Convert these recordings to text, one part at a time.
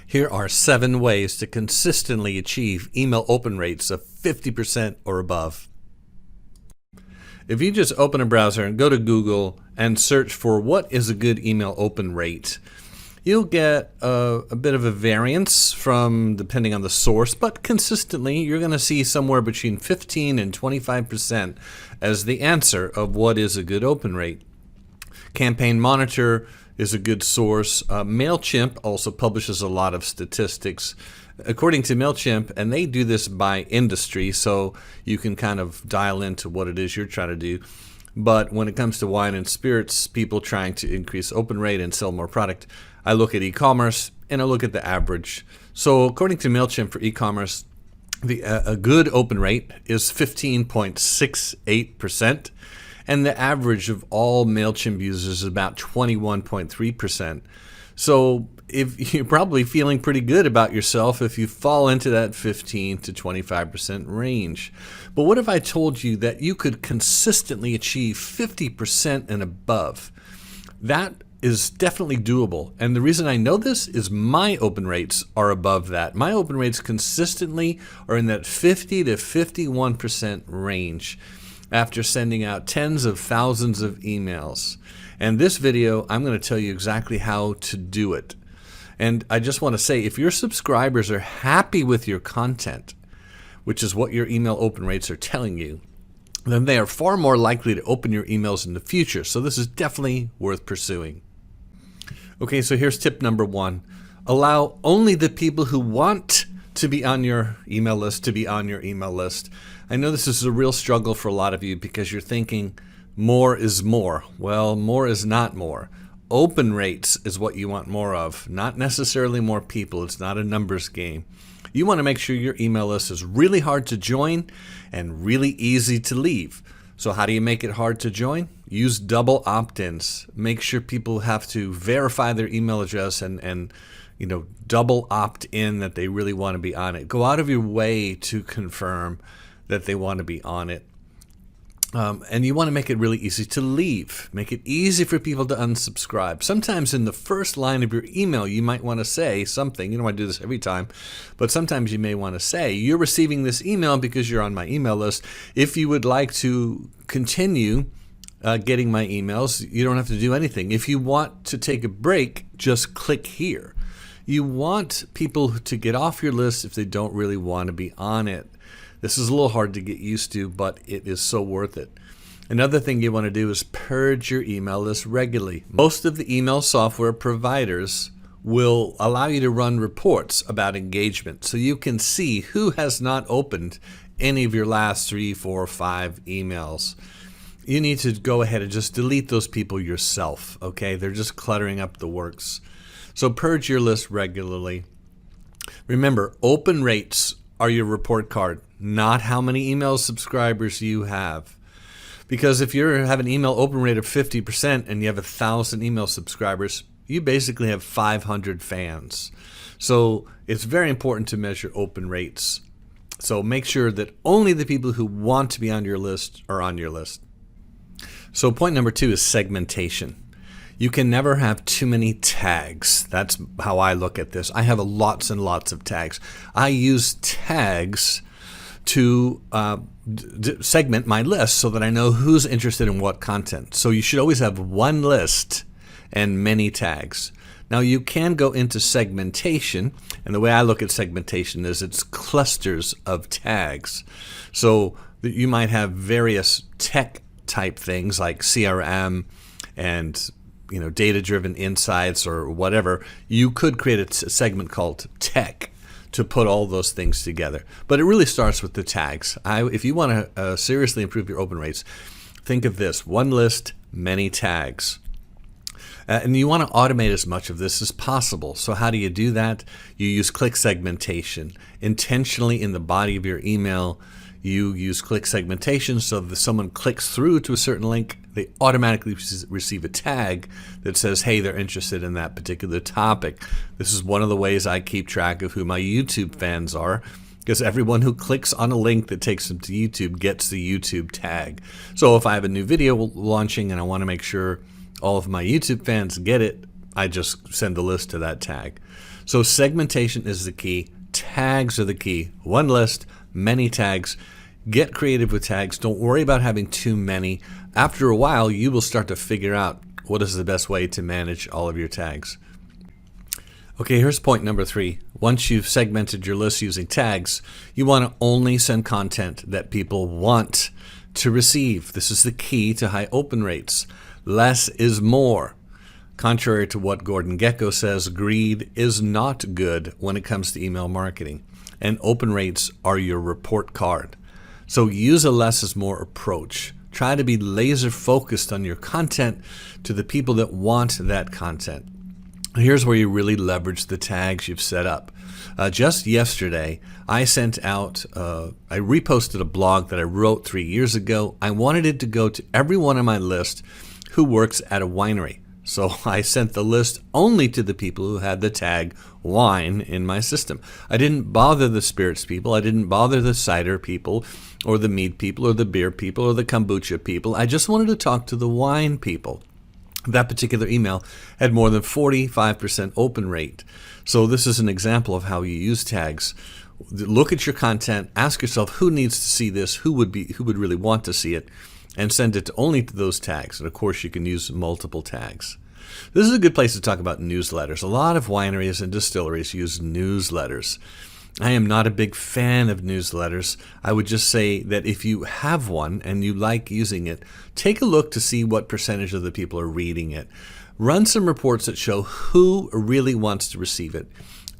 Here are 7 ways to consistently achieve email open rates of 50% or above. If you just open a browser and go to Google and search for what is a good email open rate, you'll get a bit of a variance from depending on the source, but consistently you're going to see somewhere between 15 and 25% as the answer of what is a good open rate. Campaign Monitor is a good source. MailChimp also publishes a lot of statistics. According to MailChimp, and they do this by industry, so you can kind of dial into what it is you're trying to do. But when it comes to wine and spirits, people trying to increase open rate and sell more product, I look at e-commerce and I look at the average. So according to MailChimp for e-commerce, a good open rate is 15.68%. And the average of all MailChimp users is about 21.3%. So if you're probably feeling pretty good about yourself if you fall into that 15 to 25% range. But what if I told you that you could consistently achieve 50% and above? That is definitely doable. And the reason I know this is my open rates are above that. My open rates consistently are in that 50 to 51% range after sending out tens of thousands of emails. And this video, I'm going to tell you exactly how to do it. And I just want to say, if your subscribers are happy with your content, which is what your email open rates are telling you, then they are far more likely to open your emails in the future. So this is definitely worth pursuing. Okay, so here's tip number 1. Allow only the people who want to be on your email list to be on your email list. I know this is a real struggle for a lot of you because you're thinking more is more. Well, more is not more. Open rates is what you want more of, not necessarily more people. It's not a numbers game. You want to make sure your email list is really hard to join and really easy to leave. So how do you make it hard to join? Use double opt-ins. Make sure people have to verify their email address and double opt in that they really want to be on it. Go out of your way to confirm that they want to be on it. And you want to make it really easy to leave. Make it easy for people to unsubscribe. Sometimes in the first line of your email, you might want to say something. You don't want to do this every time, but sometimes you may want to say, you're receiving this email because you're on my email list. If you would like to continue getting my emails, you don't have to do anything. If you want to take a break, just click here. You want people to get off your list if they don't really want to be on it. This is a little hard to get used to, but it is so worth it. Another thing you want to do is purge your email list regularly. Most of the email software providers will allow you to run reports about engagement so you can see who has not opened any of your last 3, 4, 5 emails. You need to go ahead and just delete those people yourself, okay? They're just cluttering up the works. So purge your list regularly. Remember, open rates are your report card, not how many email subscribers you have. Because if you have an email open rate of 50% and you have 1,000 email subscribers, you basically have 500 fans. So it's very important to measure open rates. So make sure that only the people who want to be on your list are on your list. So point number 2 is segmentation. You can never have too many tags. That's how I look at this. I have lots and lots of tags. I use tags to segment my list so that I know who's interested in what content. So you should always have one list and many tags. Now you can go into segmentation, and the way I look at segmentation is it's clusters of tags. So you might have various tech type things like CRM and data-driven insights or whatever. You could create a segment called tech to put all those things together. But it really starts with the tags. If you want to seriously improve your open rates, think of this: one list, many tags. And you want to automate as much of this as possible. So how do you do that? You use click segmentation. Intentionally in the body of your email, you use click segmentation so that if someone clicks through to a certain link, they automatically receive a tag that says, hey, they're interested in that particular topic. This is one of the ways I keep track of who my YouTube fans are, because everyone who clicks on a link that takes them to YouTube gets the YouTube tag. So if I have a new video launching and I want to make sure all of my YouTube fans get it, I just send the list to that tag. So segmentation is the key. Tags are the key. One list, many tags. Get creative with tags. Don't worry about having too many. After a while, you will start to figure out what is the best way to manage all of your tags. Okay, here's point number 3. Once you've segmented your list using tags, you want to only send content that people want to receive. This is the key to high open rates. Less is more. Contrary to what Gordon Gekko says, greed is not good when it comes to email marketing, and open rates are your report card. So use a less is more approach. Try to be laser focused on your content to the people that want that content. Here's where you really leverage the tags you've set up. Just yesterday, I sent out, I reposted a blog that I wrote 3 years ago. I wanted it to go to everyone on my list who works at a winery. So I sent the list only to the people who had the tag wine in my system. I didn't bother the spirits people. I didn't bother the cider people or the mead people or the beer people or the kombucha people. I just wanted to talk to the wine people. That particular email had more than 45% open rate. So this is an example of how you use tags. Look at your content, ask yourself who needs to see this, who would really want to see it, and send it only to those tags. And of course, you can use multiple tags. This is a good place to talk about newsletters. A lot of wineries and distilleries use newsletters. I am not a big fan of newsletters. I would just say that if you have one and you like using it, take a look to see what percentage of the people are reading it. Run some reports that show who really wants to receive it.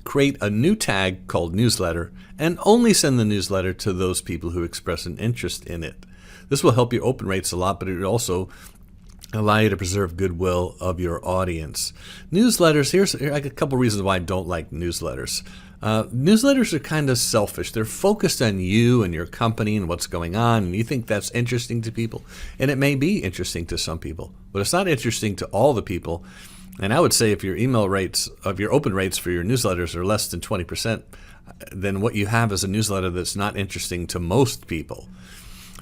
Create a new tag called newsletter and only send the newsletter to those people who express an interest in it. This will help your open rates a lot, but it will also allow you to preserve goodwill of your audience. Newsletters, here's a couple reasons why I don't like newsletters. Newsletters are kind of selfish. They're focused on you and your company and what's going on, and you think that's interesting to people. And it may be interesting to some people, but it's not interesting to all the people. And I would say if your email rates, of your open rates for your newsletters are less than 20%, then what you have is a newsletter that's not interesting to most people.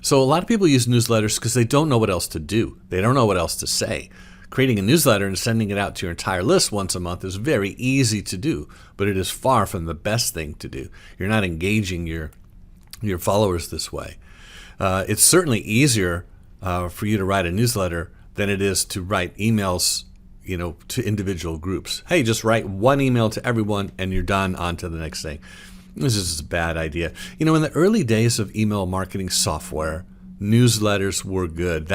So a lot of people use newsletters because they don't know what else to do. They don't know what else to say. Creating a newsletter and sending it out to your entire list once a month is very easy to do, but it is far from the best thing to do. You're not engaging your followers this way. It's certainly easier for you to write a newsletter than it is to write emails, to individual groups. Hey, just write one email to everyone and you're done, on to the next thing. This is a bad idea. In the early days of email marketing software, newsletters were good.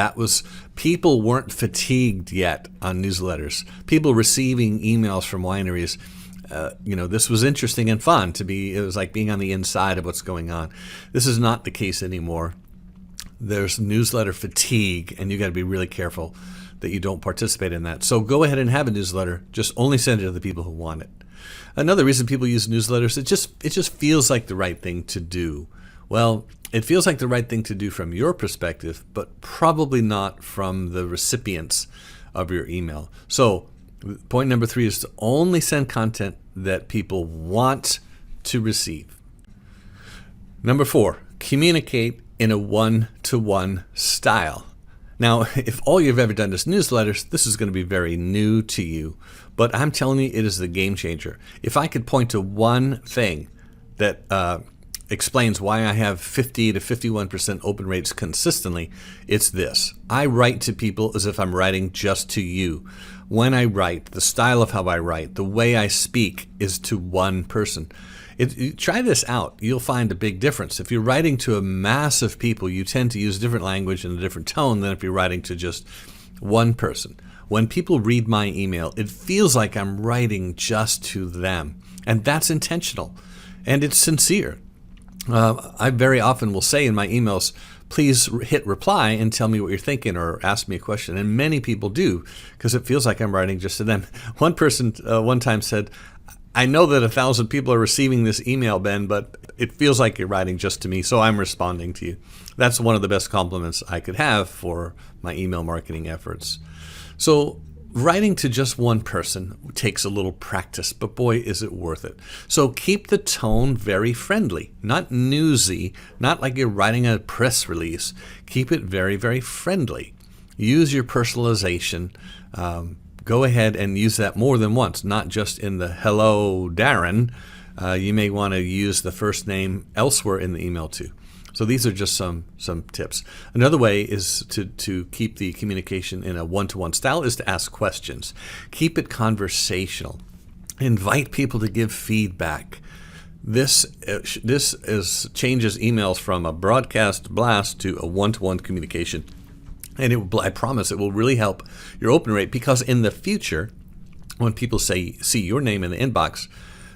People weren't fatigued yet on newsletters. People receiving emails from wineries, this was interesting and fun it was like being on the inside of what's going on. This is not the case anymore. There's newsletter fatigue, and you got to be really careful that you don't participate in that. So go ahead and have a newsletter. Just only send it to the people who want it. Another reason people use newsletters, it just feels like the right thing to do. Well, it feels like the right thing to do from your perspective, but probably not from the recipients of your email. So point number 3 is to only send content that people want to receive. Number 4, communicate in a one-to-one style. Now, if all you've ever done is newsletters, this is going to be very new to you. But I'm telling you, it is the game changer. If I could point to one thing that explains why I have 50 to 51% open rates consistently, it's this. I write to people as if I'm writing just to you. When I write, the style of how I write, the way I speak is to one person. Try this out. You'll find a big difference. If you're writing to a mass of people, you tend to use different language and a different tone than if you're writing to just one person. When people read my email, it feels like I'm writing just to them. And that's intentional. And it's sincere. I very often will say in my emails, please hit reply and tell me what you're thinking or ask me a question. And many people do, because it feels like I'm writing just to them. One person one time said, I know that 1,000 people are receiving this email, Ben, but it feels like you're writing just to me, so I'm responding to you. That's one of the best compliments I could have for my email marketing efforts. So writing to just one person takes a little practice, but boy, is it worth it. So keep the tone very friendly, not newsy, not like you're writing a press release. Keep it very, very friendly. Use your personalization. go ahead and use that more than once, not just in the hello, Darren. You may want to use the first name elsewhere in the email too. So these are just some tips. Another way is to keep the communication in a one-to-one style is to ask questions. Keep it conversational. Invite people to give feedback. This changes emails from a broadcast blast to a one-to-one communication. And I promise it will really help your open rate, because in the future, when people see your name in the inbox,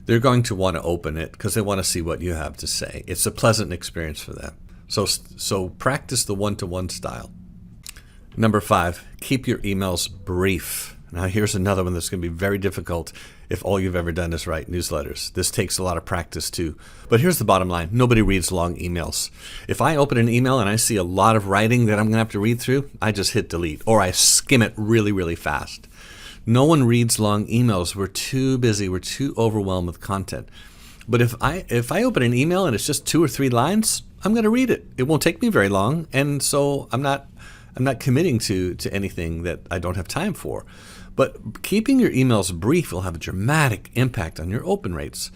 they're going to want to open it because they want to see what you have to say. It's a pleasant experience for them. So practice the one-to-one style. Number 5, keep your emails brief. Now here's another one that's going to be very difficult if all you've ever done is write newsletters. This takes a lot of practice too. But here's the bottom line. Nobody reads long emails. If I open an email and I see a lot of writing that I'm going to have to read through, I just hit delete, or I skim it really, really fast. No one reads long emails. We're too busy. We're too overwhelmed with content. But if I open an email and it's just 2 or 3 lines, I'm going to read it. It won't take me very long, and so I'm not committing to anything that I don't have time for. But keeping your emails brief will have a dramatic impact on your open rates.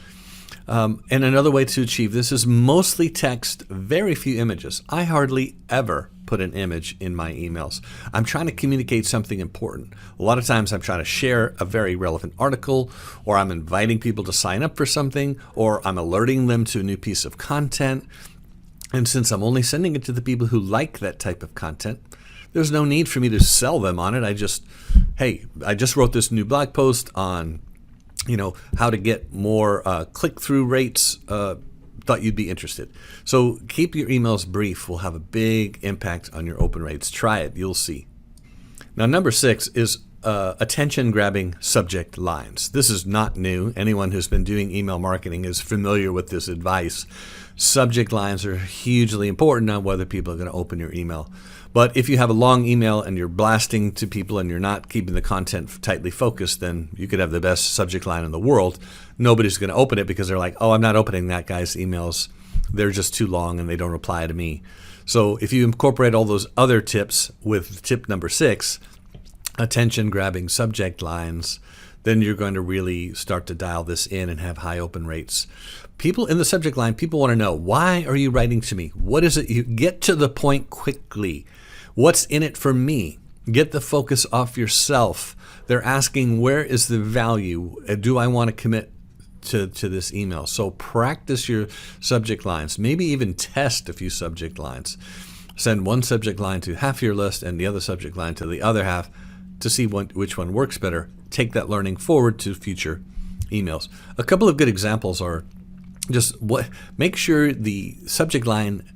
And another way to achieve this is mostly text, very few images. I hardly ever put an image in my emails. I'm trying to communicate something important. A lot of times I'm trying to share a very relevant article, or I'm inviting people to sign up for something, or I'm alerting them to a new piece of content. And since I'm only sending it to the people who like that type of content, there's no need for me to sell them on it. I just wrote this new blog post on, how to get more click-through rates. Thought you'd be interested. So keep your emails brief. Will have a big impact on your open rates. Try it. You'll see. Now, number 6 is attention-grabbing subject lines. This is not new. Anyone who's been doing email marketing is familiar with this advice. Subject lines are hugely important on whether people are going to open your email. But if you have a long email and you're blasting to people and you're not keeping the content tightly focused, then you could have the best subject line in the world. Nobody's going to open it because they're like, oh, I'm not opening that guy's emails. They're just too long and they don't reply to me. So if you incorporate all those other tips with tip number 6, attention-grabbing subject lines, then you're going to really start to dial this in and have high open rates. People in the subject line, people want to know, why are you writing to me? What is it? You get to the point quickly. What's in it for me? Get the focus off yourself. They're asking, where is the value? Do I want to commit to this email? So practice your subject lines. Maybe even test a few subject lines. Send one subject line to half your list and the other subject line to the other half to see which one works better. Take that learning forward to future emails. A couple of good examples are make sure the subject line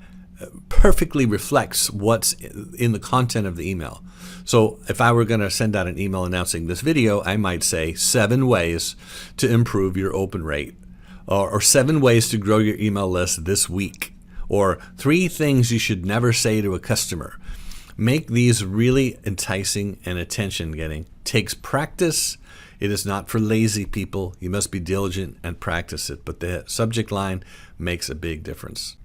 perfectly reflects what's in the content of the email. So if I were going to send out an email announcing this video, I might say 7 ways to improve your open rate, or 7 ways to grow your email list this week, or 3 things you should never say to a customer. Make these really enticing and attention-getting. Takes practice. It is not for lazy people. You must be diligent and practice it, but the subject line makes a big difference.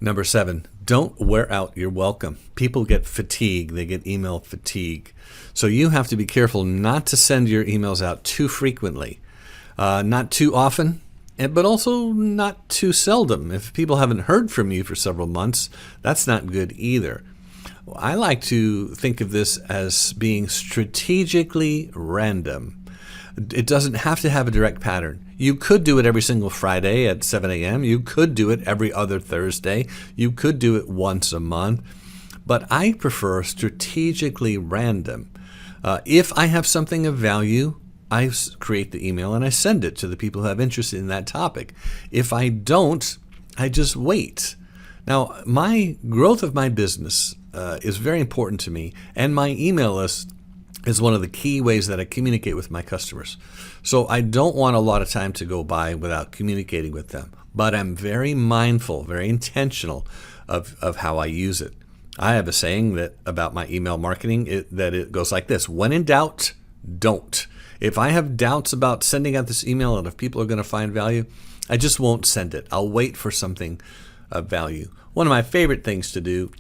Number 7, don't wear out your welcome. People get fatigue. They get email fatigue. So you have to be careful not to send your emails out too frequently, not too often, but also not too seldom. If people haven't heard from you for several months, that's not good either. I like to think of this as being strategically random. It doesn't have to have a direct pattern. You could do it every single Friday at 7 a.m. You could do it every other Thursday. You could do it once a month. But I prefer strategically random. If I have something of value, I create the email and I send it to the people who have interest in that topic. If I don't, I just wait. Now, my growth of my business is very important to me, and my email list is one of the key ways that I communicate with my customers. So I don't want a lot of time to go by without communicating with them, but I'm very mindful, very intentional of how I use it. I have a saying about my email marketing that it goes like this: when in doubt, don't. If I have doubts about sending out this email and if people are going to find value, I just won't send it. I'll wait for something of value. One of my favorite things to do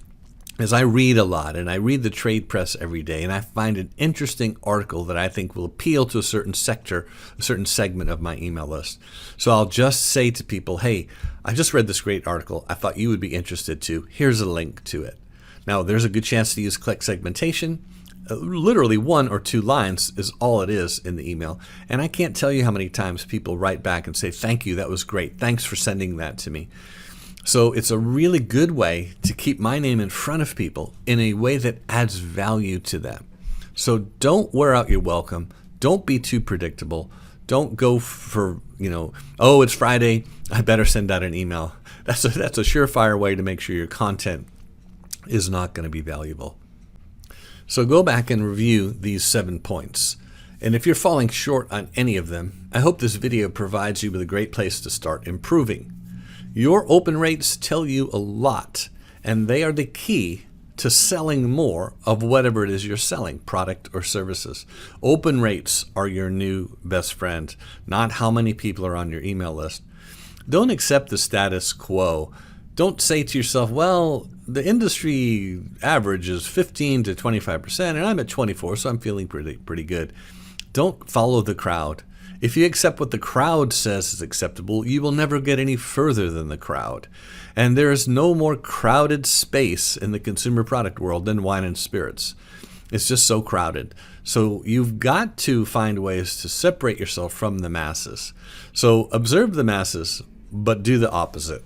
is I read a lot, and I read the trade press every day, and I find an interesting article that I think will appeal to a certain sector, a certain segment of my email list. So I'll just say to people, hey, I just read this great article. I thought you would be interested too. Here's a link to it. Now, there's a good chance to use click segmentation. Literally 1 or 2 lines is all it is in the email. And I can't tell you how many times people write back and say, thank you, that was great. Thanks for sending that to me. So it's a really good way to keep my name in front of people in a way that adds value to them. So don't wear out your welcome. Don't be too predictable. Don't go for, oh, it's Friday, I better send out an email. That's a surefire way to make sure your content is not going to be valuable. So go back and review these 7 points. And if you're falling short on any of them, I hope this video provides you with a great place to start improving. Your open rates tell you a lot, and they are the key to selling more of whatever it is you're selling, product or services. Open rates are your new best friend, not how many people are on your email list. Don't accept the status quo. Don't say to yourself, well, the industry average is 15 to 25%, and I'm at 24, so I'm feeling pretty good. Don't follow the crowd. If you accept what the crowd says is acceptable, you will never get any further than the crowd. And there is no more crowded space in the consumer product world than wine and spirits. It's just so crowded. So you've got to find ways to separate yourself from the masses. So observe the masses, but do the opposite.